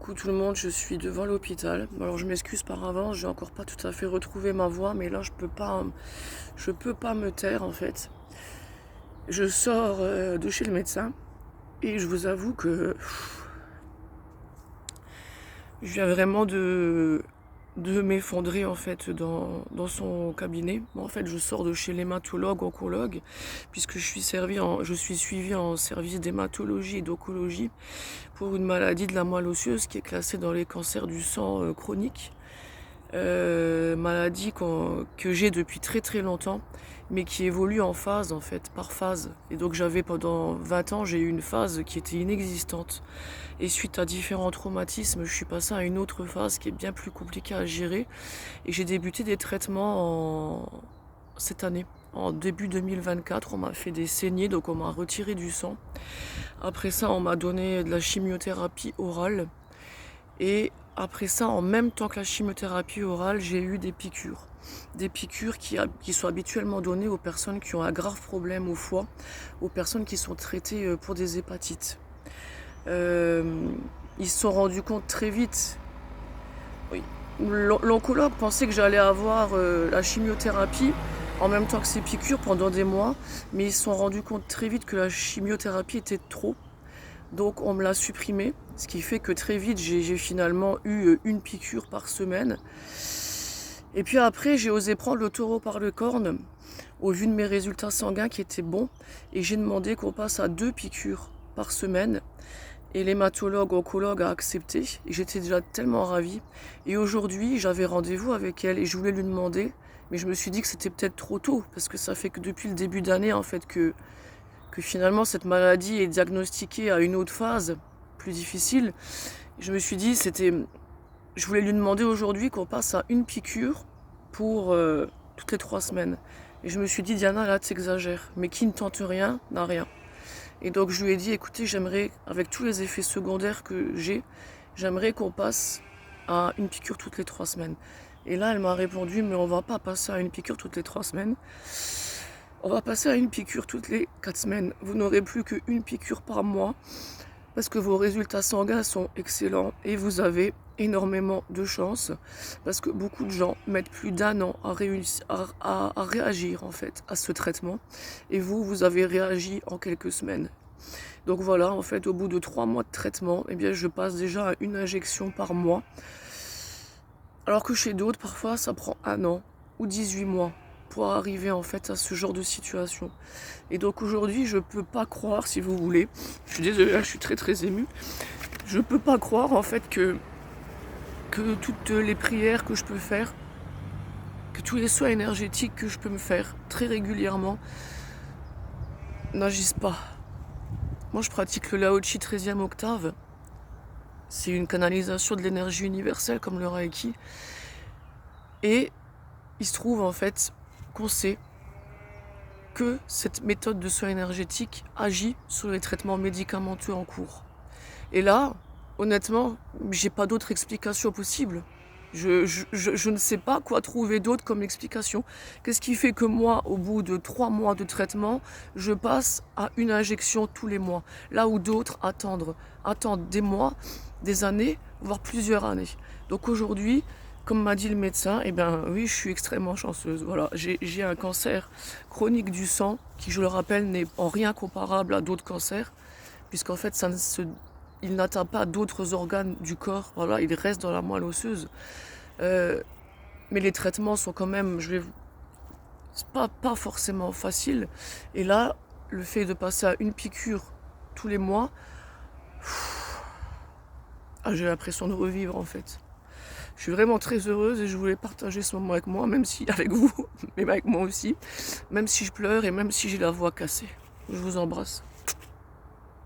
Coucou tout le monde, je suis devant l'hôpital. Alors je m'excuse par avance, j'ai encore pas tout à fait retrouvé ma voix, mais là je peux pas me taire en fait. Je sors de chez le médecin et je vous avoue que je viens vraiment de m'effondrer en fait dans son cabinet. Moi, en fait, je sors de chez l'hématologue oncologue puisque je suis suivie en service d'hématologie et d'oncologie pour une maladie de la moelle osseuse qui est classée dans les cancers du sang chroniques. Maladie que j'ai depuis très très longtemps, mais qui évolue en phase en fait, par phase. Et donc j'avais pendant 20 ans, j'ai eu une phase qui était inexistante. Et suite à différents traumatismes, je suis passée à une autre phase qui est bien plus compliquée à gérer. Et j'ai débuté des traitements cette année. En début 2024, on m'a fait des saignées, donc on m'a retiré du sang. Après ça, on m'a donné de la chimiothérapie orale. Et après ça, en même temps que la chimiothérapie orale, j'ai eu des piqûres. Des piqûres qui sont habituellement données aux personnes qui ont un grave problème au foie, aux personnes qui sont traitées pour des hépatites. Ils se sont rendus compte très vite. Oui. L'oncologue pensait que j'allais avoir la chimiothérapie en même temps que ces piqûres pendant des mois, mais ils se sont rendus compte très vite que la chimiothérapie était trop. Donc on me l'a supprimé, ce qui fait que très vite j'ai finalement eu une piqûre par semaine. Et puis après j'ai osé prendre le taureau par le corne au vu de mes résultats sanguins qui étaient bons, et j'ai demandé qu'on passe à 2 piqûres par semaine. Et l'hématologue oncologue a accepté, et j'étais déjà tellement ravie. Et aujourd'hui j'avais rendez-vous avec elle et je voulais lui demander, mais je me suis dit que c'était peut-être trop tôt, parce que ça fait que depuis le début d'année en fait que finalement cette maladie est diagnostiquée à une autre phase plus difficile. Je me suis dit, je voulais lui demander aujourd'hui qu'on passe à une piqûre pour toutes les 3 semaines. Et je me suis dit, Diana, là tu exagères, mais qui ne tente rien n'a rien. Et donc je lui ai dit, écoutez, j'aimerais, avec tous les effets secondaires que j'ai, j'aimerais qu'on passe à une piqûre toutes les 3 semaines. Et là elle m'a répondu, mais on va pas passer à une piqûre toutes les 3 semaines. On va passer à une piqûre toutes les 4 semaines. Vous n'aurez plus qu'une piqûre par mois parce que vos résultats sanguins sont excellents et vous avez énormément de chance parce que beaucoup de gens mettent plus d'1 an à réagir en fait à ce traitement, et vous avez réagi en quelques semaines. Donc voilà, en fait, au bout de 3 mois de traitement, eh bien, je passe déjà à une injection par mois, alors que chez d'autres, parfois, ça prend 1 an ou 18 mois pour arriver en fait à ce genre de situation. Et donc aujourd'hui, je peux pas croire, si vous voulez, je suis désolée, là, je suis très très émue, je peux pas croire en fait que toutes les prières que je peux faire, que tous les soins énergétiques que je peux me faire très régulièrement n'agissent pas. Moi, je pratique le Lao Chi 13e octave. C'est une canalisation de l'énergie universelle comme le Reiki. Et il se trouve en fait qu'on sait que cette méthode de soins énergétiques agit sur les traitements médicamenteux en cours. Et là, honnêtement, j'ai pas d'autre explication possible. Je ne sais pas quoi trouver d'autre comme explication. Qu'est-ce qui fait que moi, au bout de 3 mois de traitement, je passe à une injection tous les mois, là où d'autres attendent des mois, des années, voire plusieurs années. Donc aujourd'hui, comme m'a dit le médecin, eh bien oui, je suis extrêmement chanceuse. Voilà, j'ai un cancer chronique du sang qui, je le rappelle, n'est en rien comparable à d'autres cancers, puisqu'en fait, il n'atteint pas d'autres organes du corps. Voilà, il reste dans la moelle osseuse. Mais les traitements sont quand même, c'est pas forcément facile. Et là, le fait de passer à une piqûre tous les mois, j'ai l'impression de revivre en fait. Je suis vraiment très heureuse et je voulais partager ce moment avec moi, même si avec vous, mais avec moi aussi, même si je pleure et même si j'ai la voix cassée. Je vous embrasse.